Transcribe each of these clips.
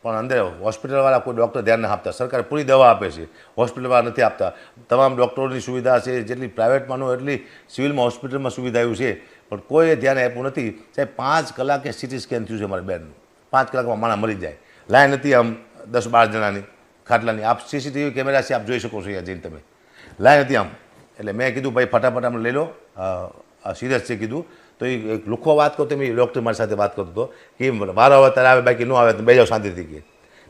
પણ અંદર હોસ્પિટલવાળા કોઈ ડૉક્ટર ધ્યાન ન આપતા. સરકાર પૂરી દવા આપે છે, હોસ્પિટલવાળા નથી આપતા. તમામ ડૉક્ટરોની સુવિધા છે, જેટલી પ્રાઇવેટમાંનો એટલી સિવિલમાં હોસ્પિટલમાં સુવિધા આવ્યું છે, પણ કોઈએ ધ્યાન આપ્યું નથી. સાહેબ 5 કલાકે સિટી સ્કેન થયું છે મારી બેનનું. 5 કલાકમાં માણસ મરી જાય. લાઈન હતી આમ 10-12 જણાની ખાટલાની. આપ સીસીટીવી કેમેરા છે, આપ જોઈ શકો છો અહીંયા જઈને તમે. લાઈન હતી આમ. એટલે મેં કીધું ભાઈ ફટાફટ આમ લઈ લો, આ સિરિયસ છે કીધું. તો એ એક લુખો વાત કરતો, મેં ડૉક્ટર મારી સાથે વાત કરતો હતો કે વારો આવે ત્યારે આવે, બાકી ન આવે તો બે જાઓ શાંતિથી. કે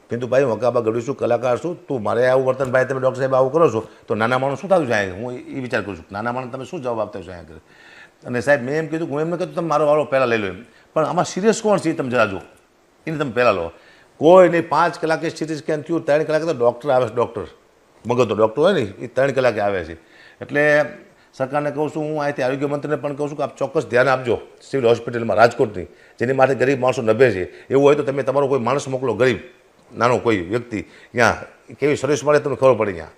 પિન્ટુભાઈ હું હકાબા ગઢવી છું, કલાકાર છું, તું મારે આવું વર્તન ભાઈ તમે ડૉક્ટર સાહેબ આવું કરો છો તો નાના માણસ શું થતું છે અહીંયા? હું એ વિચાર કરું છું નાના માણસ તમે શું જવાબ આપતા છો અહીંયા? અને સાહેબ મેં એમ કીધું, હું એમને કીધું તમે મારો વારો પહેલાં લઈ લો એમ. પણ આમાં સિરિયસ કોણ છે એ તમે જરા જો, એને તમે પહેલાં લો. કોઈ નહીં. 5 કલાકે સિટી સ્કેન થયું, 3 કલાકે તો ડૉક્ટર આવે છે. ડૉક્ટર મગજનો ડૉક્ટર હોય ને એ 3 કલાકે આવે છે. એટલે સરકારને કહું છું, હું અહીંથી આરોગ્ય મંત્રીને પણ કહું છું કે આપ ચોક્કસ ધ્યાન આપજો સિવિલ હોસ્પિટલમાં રાજકોટની, જેની માટે ગરીબ માણસો નભે છે. એવું હોય તો તમે તમારો કોઈ માણસ મોકલો, ગરીબ નાનો કોઈ વ્યક્તિ, ત્યાં કેવી સર્વિસ મળે તમને ખબર પડે ત્યાં.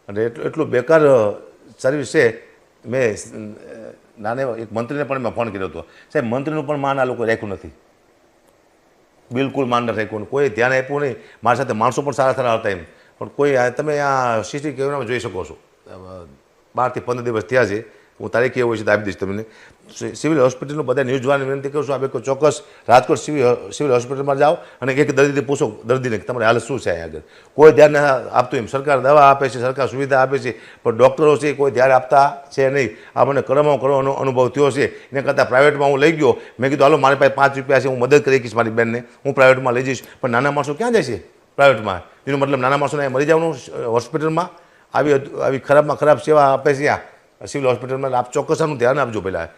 અને એટલું બેકાર સર્વિસ છે. મેં નાને એક મંત્રીને પણ મેં ફોન કર્યો હતો. સાહેબ મંત્રીનું પણ માન આ લોકો રાખ્યું નથી, બિલકુલ માન નથી રાખ્યું. કોઈ ધ્યાન આપ્યું નહીં. મારી સાથે માણસો પણ સારા સારા હતા એમ, પણ કોઈ તમે આ સીસીટીવી કેમેરામાં જોઈ શકો છો. 12 થી 15 દિવસ થયા છે. હું તારીખ એવું છે તો આપી દઈશ તમને. સિવિલ હોસ્પિટલનું બધા ન્યૂઝ જોવાની વિનંતી કરું છું. આપણે ચોક્કસ રાજકોટ સિવિલ હોસ્પિટલમાં જાઓ અને એક દર્દીથી પૂછો, દર્દીને કે તમારી હાલત શું છે અહીંયા આગળ. કોઈ ધ્યાન ન આપતું એમ. સરકાર દવા આપે છે, સરકાર સુવિધા આપે છે, પણ ડૉક્ટરો છે કોઈ ધ્યાન આપતા છે નહીં. આ મને કડવામાં કડવાનો અનુભવ થયો છે. એને કરતાં પ્રાઇવેટમાં હું લઈ ગયો. મેં કીધું હાલો મારી પાસે 5 રૂપિયા છે, હું મદદ કરી શકીશ મારી બેનને, હું પ્રાઇવેટમાં લઈ જઈશ. પણ નાના માણસો ક્યાં જાય છે પ્રાઇવેટમાં? એનો મતલબ નાના માણસોને મરી જવાનું હોસ્પિટલમાં. આવી ખરાબમાં ખરાબ સેવા આપે છે આ સિવિલ હોસ્પિટલમાં. આપ ચોક્કસ આનું ધ્યાન આપજો પહેલાં.